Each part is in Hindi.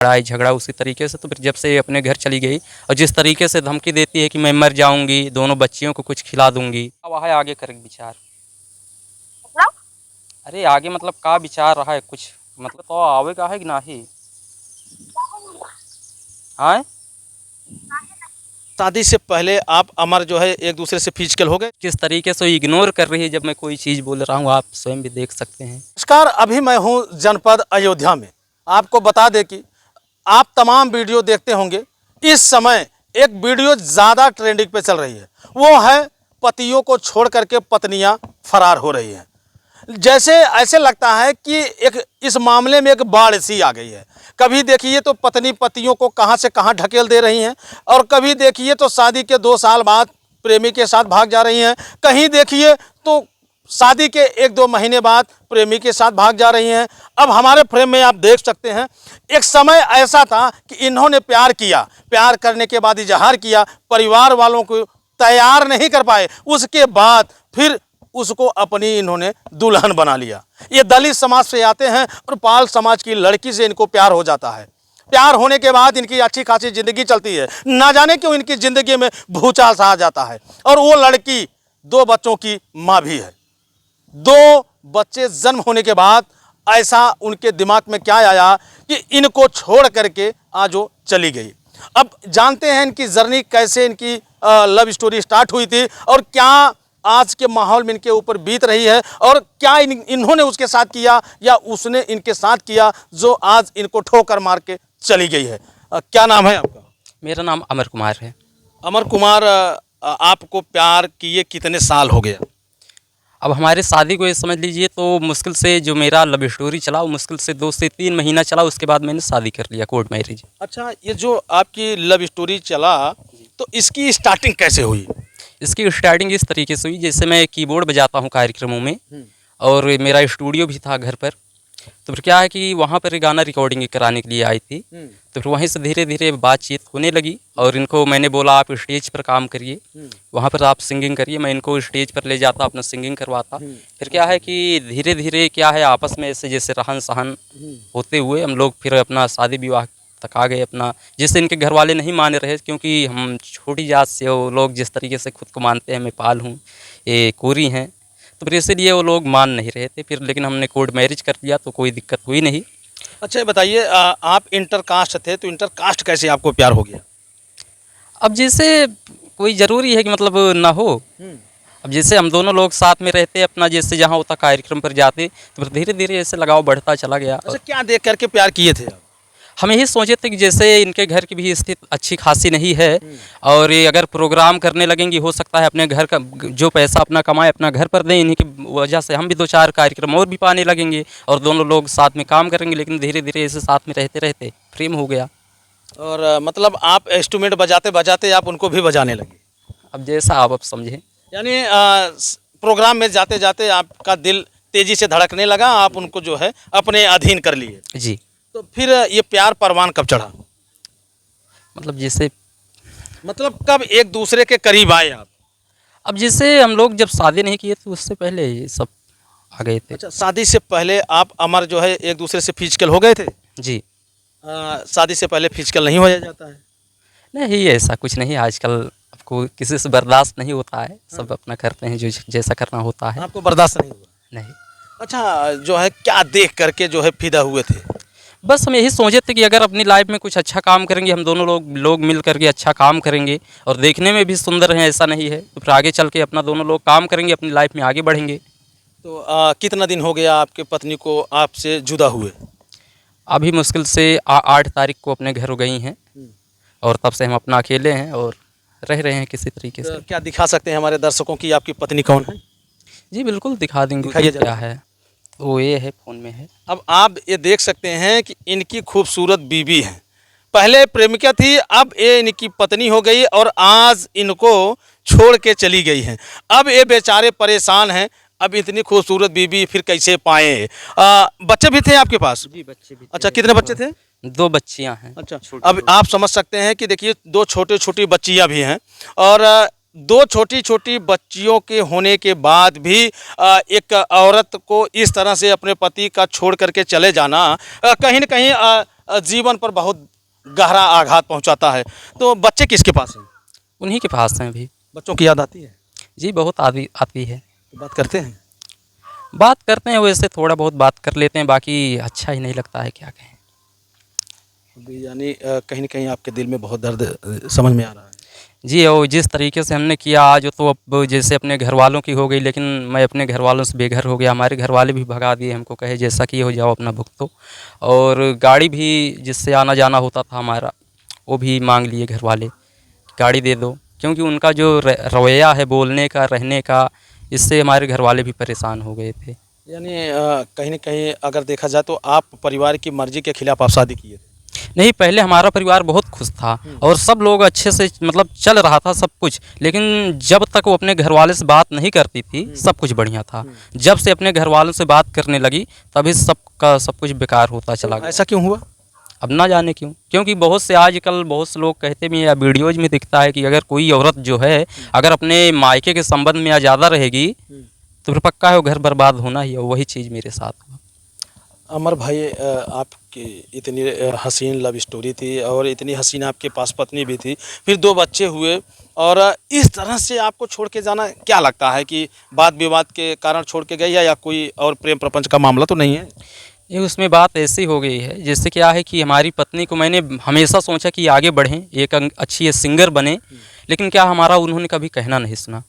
लड़ाई झगड़ा उसी तरीके से। तो फिर जब से अपने घर चली गई और जिस तरीके से धमकी देती है कि मैं मर जाऊंगी, दोनों बच्चियों को कुछ खिला दूंगी, वह है आगे कर विचार। अरे आगे मतलब का विचार रहा है कुछ, मतलब तो आवेगा है कि नहीं। हाँ, शादी से पहले आप अमर जो है एक दूसरे से फिजिकल हो गए? किस तरीके से इग्नोर कर रही है जब मैं कोई चीज़ बोल रहा हूँ, आप स्वयं भी देख सकते हैं। नमस्कार, अभी मैं हूँ जनपद अयोध्या में। आपको बता दें कि आप तमाम वीडियो देखते होंगे। इस समय एक वीडियो ज़्यादा ट्रेंडिंग पे चल रही है, वो है पतियों को छोड़ करके पत्नियां फरार हो रही हैं। जैसे ऐसे लगता है कि एक इस मामले में एक बाढ़ सी आ गई है। कभी देखिए तो पत्नी पतियों को कहां से कहां ढकेल दे रही हैं, और कभी देखिए तो शादी के 2 साल बाद प्रेमी के साथ भाग जा रही हैं। कहीं देखिए तो शादी के 1-2 महीने बाद प्रेमी के साथ भाग जा रही हैं। अब हमारे फ्रेम में आप देख सकते हैं, एक समय ऐसा था कि इन्होंने प्यार किया, प्यार करने के बाद इजहार किया, परिवार वालों को तैयार नहीं कर पाए, उसके बाद फिर उसको अपनी इन्होंने दुल्हन बना लिया। ये दलित समाज से आते हैं और पाल समाज की लड़की से इनको प्यार हो जाता है। प्यार होने के बाद इनकी अच्छी खासी ज़िंदगी चलती है, ना जाने क्यों इनकी ज़िंदगी में भूचाल सा आ जाता है। और वो लड़की 2 बच्चों की माँ भी है। 2 बच्चे जन्म होने के बाद ऐसा उनके दिमाग में क्या आया कि इनको छोड़ करके आज वो चली गई। अब जानते हैं इनकी जर्नी कैसे, इनकी लव स्टोरी स्टार्ट हुई थी और क्या आज के माहौल में इनके ऊपर बीत रही है, और क्या इन्होंने उसके साथ किया या उसने इनके साथ किया जो आज इनको ठोकर मार के चली गई है। क्या नाम है आपका? मेरा नाम अमर कुमार है। अमर कुमार, आपको प्यार किए कितने साल हो गया? अब हमारे शादी को ये समझ लीजिए तो मुश्किल से जो मेरा लव स्टोरी चला वो मुश्किल से 2 से 3 महीना चला, उसके बाद मैंने शादी कर लिया, कोर्ट मैरिज। अच्छा, ये जो आपकी लव स्टोरी चला तो इसकी स्टार्टिंग कैसे हुई? इसकी स्टार्टिंग इस तरीके से हुई, जैसे मैं कीबोर्ड बजाता हूँ कार्यक्रमों में और मेरा स्टूडियो भी था घर पर। तो फिर क्या है कि वहाँ पर गाना रिकॉर्डिंग कराने के लिए आई थी। तो फिर वहीं से धीरे धीरे बातचीत होने लगी और इनको मैंने बोला आप स्टेज पर काम करिए, वहाँ पर आप सिंगिंग करिए। मैं इनको स्टेज पर ले जाता, अपना सिंगिंग करवाता। फिर क्या है कि धीरे धीरे क्या है आपस में ऐसे जैसे रहन सहन होते हुए हम लोग फिर अपना शादी विवाह तक आ गए अपना। जिससे इनके घर वाले नहीं मान रहे, क्योंकि हम छोटी जात से वो लोग जिस तरीके से खुद को मानते हैं, मैं पाल हूँ, ये कोरी हैं, तो फिर इसीलिए वो लोग मान नहीं रहे थे। फिर लेकिन हमने कोर्ट मैरिज कर लिया तो कोई दिक्कत हुई नहीं। अच्छा, ये बताइए, आप इंटर कास्ट थे तो इंटर कास्ट कैसे आपको प्यार हो गया? अब जैसे कोई ज़रूरी है कि मतलब ना हो। अब जैसे हम दोनों लोग साथ में रहते अपना, जैसे जहाँ होता कार्यक्रम पर जाते तो फिर धीरे धीरे ऐसे लगाव बढ़ता चला गया। अच्छा, क्या देख करके प्यार किए थे आप? हम यही सोचे थे कि जैसे इनके घर की भी स्थिति अच्छी खासी नहीं है और ये अगर प्रोग्राम करने लगेंगी हो सकता है अपने घर का जो पैसा अपना कमाए अपना घर पर दें। इन्हीं की वजह से हम भी 2-4 कार्यक्रम और भी पाने लगेंगे और दोनों लोग साथ में काम करेंगे। लेकिन धीरे धीरे ऐसे साथ में रहते रहते प्रेम हो गया। और मतलब आप इंस्ट्रूमेंट बजाते बजाते आप उनको भी बजाने लगे? अब जैसा आप अब समझें, यानी प्रोग्राम में जाते जाते आपका दिल तेजी से धड़कने लगा, आप उनको जो है अपने अधीन कर लिए। जी। तो फिर ये प्यार परवान कब चढ़ा? मतलब जैसे मतलब कब एक दूसरे के करीब आए आप? अब जैसे हम लोग जब शादी नहीं किए तो उससे पहले ये सब आ गए थे। अच्छा, शादी से पहले आप अमर जो है एक दूसरे से फिजिकल हो गए थे? जी शादी से पहले फिजिकल नहीं होया जाता है? नहीं, ऐसा कुछ नहीं। आजकल आपको किसी से बर्दाश्त नहीं होता है, सब अपना करते हैं जो जैसा करना होता है। आपको बर्दाश्त नहीं हुआ? नहीं, अच्छा, जो है क्या देख करके जो है फिदा हुए थे? बस हम यही सोचे थे कि अगर अपनी लाइफ में कुछ अच्छा काम करेंगे, हम दोनों लोग मिल करके अच्छा काम करेंगे और देखने में भी सुंदर हैं, ऐसा नहीं है, तो फिर आगे चल के अपना दोनों लोग काम करेंगे, अपनी लाइफ में आगे बढ़ेंगे। तो कितना दिन हो गया आपके पत्नी को आपसे जुदा हुए? अभी मुश्किल से 8 तारीख को अपने घर गई हैं और तब से हम अपना अकेले हैं और रह रहे हैं किसी तरीके से। तो क्या दिखा सकते हैं हमारे दर्शकों की आपकी पत्नी कौन है? जी बिल्कुल दिखा देंगे। दिखाइए क्या है वो ये है, फ़ोन में है। अब आप ये देख सकते हैं कि इनकी खूबसूरत बीवी है। पहले प्रेमिका थी, अब ये इनकी पत्नी हो गई और आज इनको छोड़ के चली गई हैं। अब ये बेचारे परेशान हैं, अब इतनी खूबसूरत बीवी फिर कैसे पाए? बच्चे भी थे आपके पास? जी बच्चे भी। अच्छा, कितने बच्चे थे? 2 बच्चियां हैं। अच्छा, अब आप समझ सकते हैं कि देखिए 2 छोटी छोटी बच्चियां भी हैं और दो छोटी छोटी बच्चियों के होने के बाद भी एक औरत को इस तरह से अपने पति का छोड़ करके चले जाना कहीं न कहीं जीवन पर बहुत गहरा आघात पहुंचाता है। तो बच्चे किसके पास हैं? उन्हीं के पास हैं अभी। बच्चों की याद आती है? जी बहुत आती आती है। तो बात करते हैं? बात करते हैं, वैसे थोड़ा बहुत बात कर लेते हैं, बाकी अच्छा ही नहीं लगता है, क्या कहें। अभी यानी कहीं न कहीं आपके दिल में बहुत दर्द समझ में आ रहा है। जी, और जिस तरीके से हमने किया आज, तो अब जैसे अपने घर वालों की हो गई, लेकिन मैं अपने घर वालों से बेघर हो गया। हमारे घर वाले भी भगा दिए हमको, कहे जैसा कि हो जाओ अपना भुगतो। और गाड़ी भी जिससे आना जाना होता था हमारा, वो भी मांग लिए घर वाले, गाड़ी दे दो। क्योंकि उनका जो रवैया है बोलने का, रहने का, इससे हमारे घर वाले भी परेशान हो गए थे। यानी कहीं न कहीं अगर देखा जाए तो आप परिवार की मर्ज़ी के खिलाफ़ आप शादी किए थे। नहीं, पहले हमारा परिवार बहुत खुश था और सब लोग अच्छे से मतलब चल रहा था सब कुछ, लेकिन जब तक वो अपने घर वाले से बात नहीं करती थी सब कुछ बढ़िया था। जब से अपने घर वालों से बात करने लगी तभी सबका सब कुछ बेकार होता चला गया। ऐसा क्यों हुआ? अब ना जाने क्यों, क्योंकि बहुत से आजकल बहुत से लोग कहते भी हैं या वीडियोज में दिखता है कि अगर कोई औरत जो है अगर अपने मायके के संबंध में ज़्यादा रहेगी तो फिर पक्का है वो घर बर्बाद होना ही है। वही चीज़ मेरे साथ हुआ। अमर भाई आपकी इतनी हसीन लव स्टोरी थी और इतनी हसीन आपके पास पत्नी भी थी, फिर 2 बच्चे हुए और इस तरह से आपको छोड़ के जाना क्या लगता है कि वाद विवाद के कारण छोड़ के गई है या कोई और प्रेम प्रपंच का मामला तो नहीं है? ये उसमें बात ऐसी हो गई है, जैसे क्या है कि हमारी पत्नी को मैंने हमेशा सोचा कि आगे बढ़ें, एक अच्छी सिंगर बने, लेकिन क्या हमारा उन्होंने कभी कहना नहीं सुना।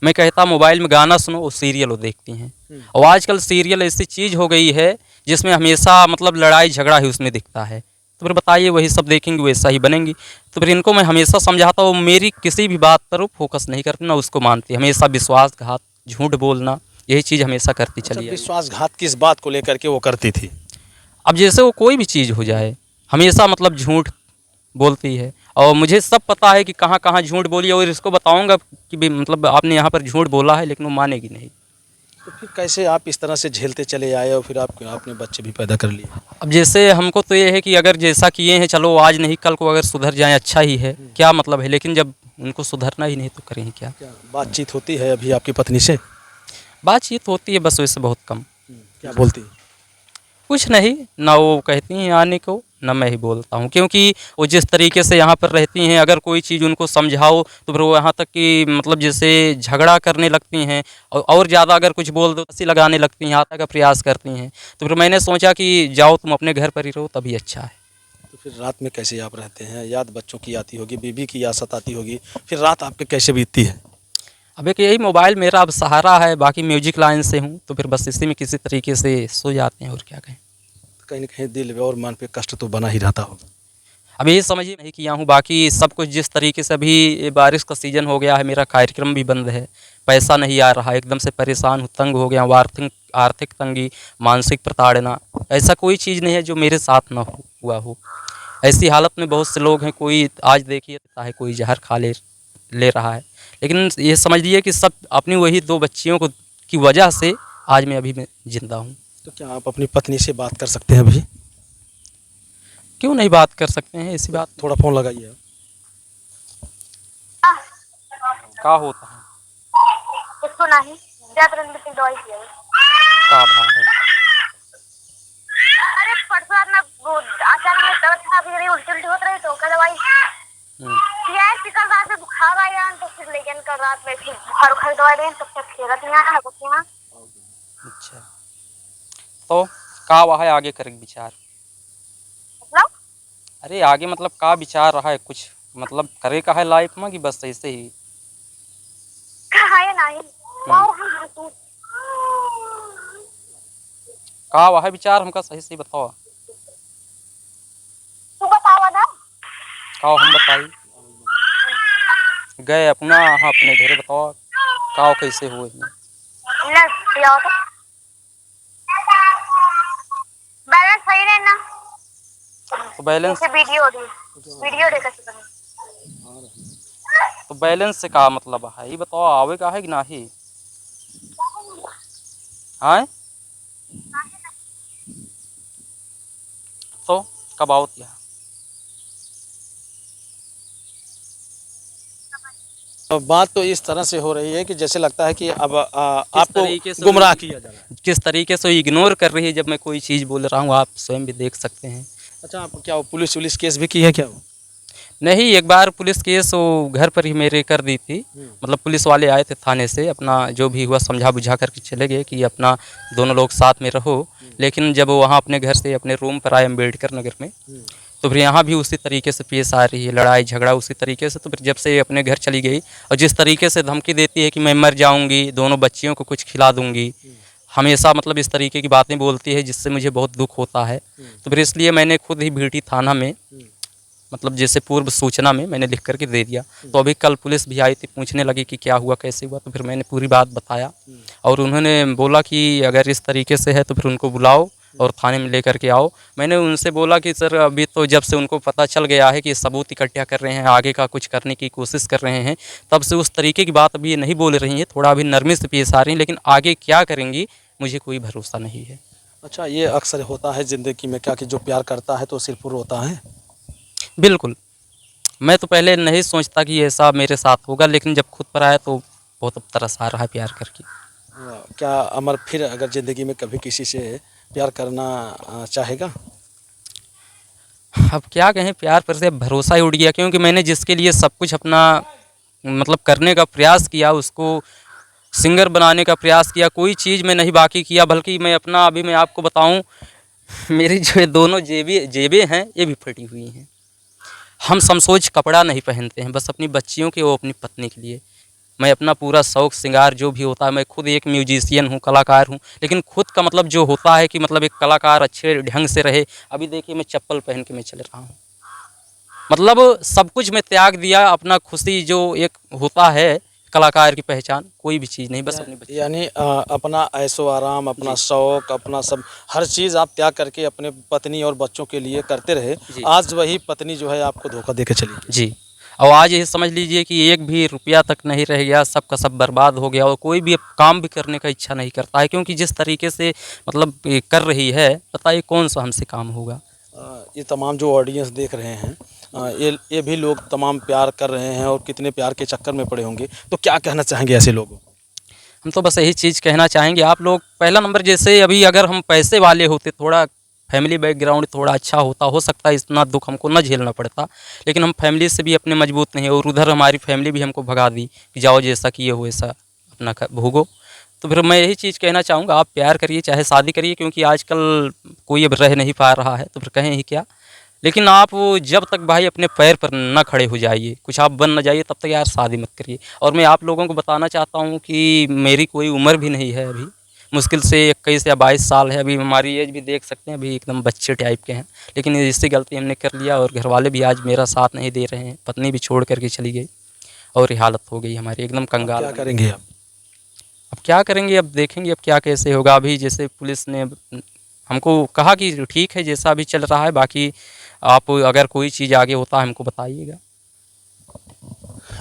मैं कहता मोबाइल में गाना सुनो, वो सीरियल वो देखती हैं। और आजकल सीरियल ऐसी चीज़ हो गई है जिसमें हमेशा मतलब लड़ाई झगड़ा ही उसमें दिखता है। तो फिर बताइए वही सब देखेंगी वैसा ही बनेंगी। तो फिर इनको मैं हमेशा समझाता हूँ, मेरी किसी भी बात पर वो फोकस नहीं करती, ना उसको मानती, हमेशा विश्वासघात, झूठ बोलना, यही चीज़ हमेशा करती अच्छा, चली आई। विश्वासघात किस बात को लेकर के वो करती थी? अब जैसे वो कोई भी चीज़ हो जाए, हमेशा मतलब झूठ बोलती है और मुझे सब पता है कि कहाँ कहाँ झूठ बोली है, और इसको बताऊंगा कि भी मतलब आपने यहाँ पर झूठ बोला है, लेकिन वो मानेगी नहीं। तो फिर कैसे आप इस तरह से झेलते चले आए और फिर आपने बच्चे भी पैदा कर लिए? अब जैसे हमको तो ये है कि अगर जैसा किए हैं चलो आज नहीं कल को अगर सुधर जाएं अच्छा ही है, क्या मतलब है, लेकिन जब उनको सुधरना ही नहीं तो करें क्या। क्या बातचीत होती है अभी आपकी पत्नी से? बातचीत होती है बस, वैसे बहुत कम। क्या बोलती है? कुछ नहीं, ना वो कहती हैं आने को, ना मैं ही बोलता हूँ, क्योंकि वो जिस तरीके से यहाँ पर रहती हैं, अगर कोई चीज़ उनको समझाओ तो फिर वो यहाँ तक कि मतलब जैसे झगड़ा करने लगती हैं और ज़्यादा अगर कुछ बोल दो हंसी लगाने लगती हैं, आता का प्रयास करती हैं। तो फिर मैंने सोचा कि जाओ तुम अपने घर पर ही रहो तभी अच्छा है। तो फिर रात में कैसे आप रहते हैं? याद बच्चों की आती होगी, बीवी की याद सताती होगी, फिर रात आपके कैसे बीतती है? अब एक यही मोबाइल मेरा अब सहारा है, बाकी म्यूजिक लाइन से हूँ तो फिर बस इसी में किसी तरीके से सो जाते हैं, और क्या कहें। कहीं न कहीं दिल और मन पे कष्ट तो बना ही रहता होगा। अब ये समझिए नहीं किया हूँ, बाकी सब कुछ जिस तरीके से, अभी ये बारिश का सीज़न हो गया है, मेरा कार्यक्रम भी बंद है, पैसा नहीं आ रहा, एकदम से परेशान हूँ, तंग हो गया हूँ, आर्थिक आर्थिक तंगी, मानसिक प्रताड़ना, ऐसा कोई चीज़ नहीं है जो मेरे साथ ना हुआ हो। ऐसी हालत में बहुत से लोग हैं, कोई आज देखिए है कोई जहर खा ले रहा है, लेकिन ये समझ लीजिए कि सब अपनी वही 2 बच्चियों को की वजह से आज मैं अभी मैं ज़िंदा हूँ। तो क्या आप अपनी पत्नी से बात कर सकते हैं अभी? क्यों नहीं बात कर सकते हैं, ऐसी बात थोड़ा फ़ोन लगाइए आप। का होता है, इसको नहीं ज्यादा मीटिंग दवाई की है। का भाव है। अरे परसों रात में वो अचानक में तबीयत खराब हो रही, उल्टी उल्टी होत रही तो का दवाई यार कल रात में बुखार आया तो फिर लेकिन कल रात में फिर बुखार उखार दवाई दें तब तक खेलत नहीं आया कुछ यहाँ। अच्छा, तो का वहाँ है आगे करे विचार, मतलब अरे आगे मतलब का विचार रहा है, कुछ मतलब करे का है लाइफ में कि बस ऐसे ही। कहा है नहीं वाओ हम तू का वहाँ विचार हमका सही सही बताओ, तू बतावा ना का हम बताई गए अपना, हाँ अपने घर बताओ का कैसे हुए हैं। ना दिया तो बैलेंस सही रहना तो बैलेंस, जैसे वीडियो देखा सुन तो बैलेंस से का मतलब है ये बताओ, आवे का है कि नहीं। हाँ तो कब आओ यहाँ। बात तो इस तरह से हो रही है कि जैसे लगता है कि अब तरीके आपको से गुमराह किया जा रहा है। किस तरीके से इग्नोर कर रही है जब मैं कोई चीज़ बोल रहा हूँ, आप स्वयं भी देख सकते हैं। अच्छा, आप क्या वो पुलिस केस भी की है क्या? वो नहीं, एक बार पुलिस केस वो घर पर ही मेरे कर दी थी। मतलब पुलिस वाले आए थे थाने से, अपना जो भी हुआ समझा बुझा करके चले गए कि अपना दोनों लोग साथ में रहो। लेकिन जब वहाँ अपने घर से अपने रूम पर आए अम्बेडकर नगर में, तो फिर यहाँ भी उसी तरीके से पेश आ रही है, लड़ाई झगड़ा उसी तरीके से। तो फिर जब से अपने घर चली गई और जिस तरीके से धमकी देती है कि मैं मर जाऊँगी, दोनों बच्चियों को कुछ खिला दूँगी, हमेशा मतलब इस तरीके की बातें बोलती है, जिससे मुझे बहुत दुख होता है। तो फिर इसलिए मैंने खुद ही भीटी थाना में मतलब जैसे पूर्व सूचना में मैंने लिख करके दे दिया। तो अभी कल पुलिस भी आई थी, पूछने लगी कि क्या हुआ, कैसे हुआ। तो फिर मैंने पूरी बात बताया और उन्होंने बोला कि अगर इस तरीके से है तो फिर उनको बुलाओ और थाने में लेकर के आओ। मैंने उनसे बोला कि सर अभी तो जब से उनको पता चल गया है कि सबूत इकट्ठा कर रहे हैं, आगे का कुछ करने की कोशिश कर रहे हैं, तब से उस तरीके की बात अभी ये नहीं बोल रही हैं, थोड़ा अभी नरमी से पेश आ रही हैं, लेकिन आगे क्या करेंगी मुझे कोई भरोसा नहीं है। अच्छा, ये अक्सर होता है ज़िंदगी में क्या कि जो प्यार करता है तो सिर्फ रोता है। बिल्कुल, मैं तो पहले नहीं सोचता कि ऐसा मेरे साथ होगा, लेकिन जब खुद पर आया तो बहुत अब तरस आ रहा है प्यार करके। क्या अमर फिर अगर ज़िंदगी में कभी किसी से प्यार करना चाहेगा? अब क्या कहें, प्यार पर से अब भरोसा ही उड़ गया, क्योंकि मैंने जिसके लिए सब कुछ अपना मतलब करने का प्रयास किया, उसको सिंगर बनाने का प्रयास किया, कोई चीज़ मैं नहीं बाकी किया। बल्कि मैं अपना अभी मैं आपको बताऊं, मेरी जो ये दोनों जेबें हैं ये भी फटी हुई हैं। हम समसोच कपड़ा नहीं पहनते हैं, बस अपनी बच्चियों के, वो अपनी पत्नी के लिए। मैं अपना पूरा शौक श्रृंगार जो भी होता है, मैं खुद एक म्यूजिशियन हूँ, कलाकार हूँ, लेकिन खुद का मतलब जो होता है कि मतलब एक कलाकार अच्छे ढंग से रहे। अभी देखिए मैं चप्पल पहन के मैं चल रहा हूँ, मतलब सब कुछ मैं त्याग दिया। अपना खुशी जो एक होता है कलाकार की पहचान, कोई भी चीज़ नहीं, बस अपनी बच्ची। यानी अपना ऐशो आराम, अपना शौक, अपना सब हर चीज़ आप त्याग करके अपने पत्नी और बच्चों के लिए करते रहे। आज वही पत्नी जो है आपको धोखा दे के चली गई। जी, और आज ये समझ लीजिए कि एक भी रुपया तक नहीं रह गया, सब का सब बर्बाद हो गया और कोई भी अब काम भी करने का इच्छा नहीं करता है, क्योंकि जिस तरीके से मतलब ये कर रही है, बताइए कौन सा हमसे काम होगा। ये तमाम जो ऑडियंस देख रहे हैं, ये भी लोग तमाम प्यार कर रहे हैं और कितने प्यार के चक्कर में पड़े होंगे, तो क्या कहना चाहेंगे ऐसे लोगों को? हम तो बस यही चीज़ कहना चाहेंगे, आप लोग पहला नंबर, जैसे अभी अगर हम पैसे वाले होते, थोड़ा फैमिली बैकग्राउंड थोड़ा अच्छा होता, हो सकता है इतना दुख हमको न झेलना पड़ता, लेकिन हम फैमिली से भी अपने मजबूत नहीं है और उधर हमारी फैमिली भी हमको भगा दी कि जाओ जैसा किए हो वैसा अपना भोगो। तो फिर मैं यही चीज़ कहना चाहूँगा, आप प्यार करिए चाहे शादी करिए, क्योंकि आजकल कोई अब रह नहीं पा रहा है, तो फिर कहें ही क्या। लेकिन आप जब तक भाई अपने पैर पर न खड़े हो जाइए, कुछ आप बन न जाइए, तब तक यार शादी मत करिए। और मैं आप लोगों को बताना चाहता हूँ कि मेरी कोई उम्र भी नहीं है, अभी मुश्किल से 21 या 22 साल है, अभी हमारी एज भी देख सकते हैं, अभी एकदम बच्चे टाइप के हैं। लेकिन इससे गलती हमने कर लिया और घर वाले भी आज मेरा साथ नहीं दे रहे हैं, पत्नी भी छोड़ करके चली गई और ये हालत हो गई हमारी एकदम कंगाल। क्या करेंगे आप? अब क्या करेंगे, अब देखेंगे अब क्या कैसे होगा। अभी जैसे पुलिस ने हमको कहा कि ठीक है जैसा अभी चल रहा है, बाकी आप अगर कोई चीज़ आगे होता है हमको बताइएगा।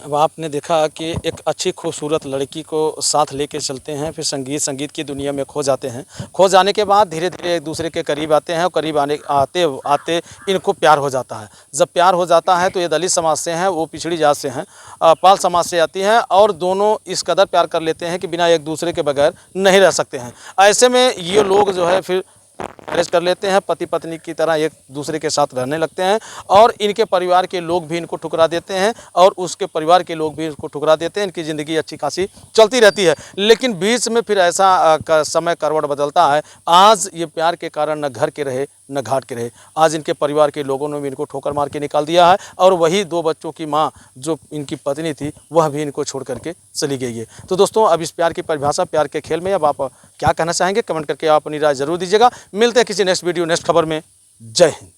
अब आपने देखा कि एक अच्छी खूबसूरत लड़की को साथ लेके चलते हैं, फिर संगीत की दुनिया में खो जाते हैं। खो जाने के बाद धीरे धीरे एक दूसरे के करीब आते हैं और करीब आते आते इनको प्यार हो जाता है। जब प्यार हो जाता है तो ये दलित समाज से हैं, वो पिछड़ी जात से हैं, पाल समाज से आती हैं और दोनों इस कदर प्यार कर लेते हैं कि बिना एक दूसरे के बगैर नहीं रह सकते हैं। ऐसे में ये लोग जो है फिर मैरिज कर लेते हैं, पति पत्नी की तरह एक दूसरे के साथ रहने लगते हैं और इनके परिवार के लोग भी इनको ठुकरा देते हैं और उसके परिवार के लोग भी इसको ठुकरा देते हैं। इनकी ज़िंदगी अच्छी खासी चलती रहती है, लेकिन बीच में फिर ऐसा समय करवट बदलता है। आज ये प्यार के कारण न घर के रहे न घाट के रहे, आज इनके परिवार के लोगों ने भी इनको ठोकर मार के निकाल दिया है और वही 2 बच्चों की माँ जो इनकी पत्नी थी वह भी इनको छोड़ करके चली गई है। तो दोस्तों, अब इस प्यार की परिभाषा, प्यार के खेल में अब आप क्या कहना चाहेंगे, कमेंट करके आप अपनी राय जरूर दीजिएगा। मिलते हैं किसी नेक्स्ट वीडियो, नेक्स्ट खबर में। जय हिंद।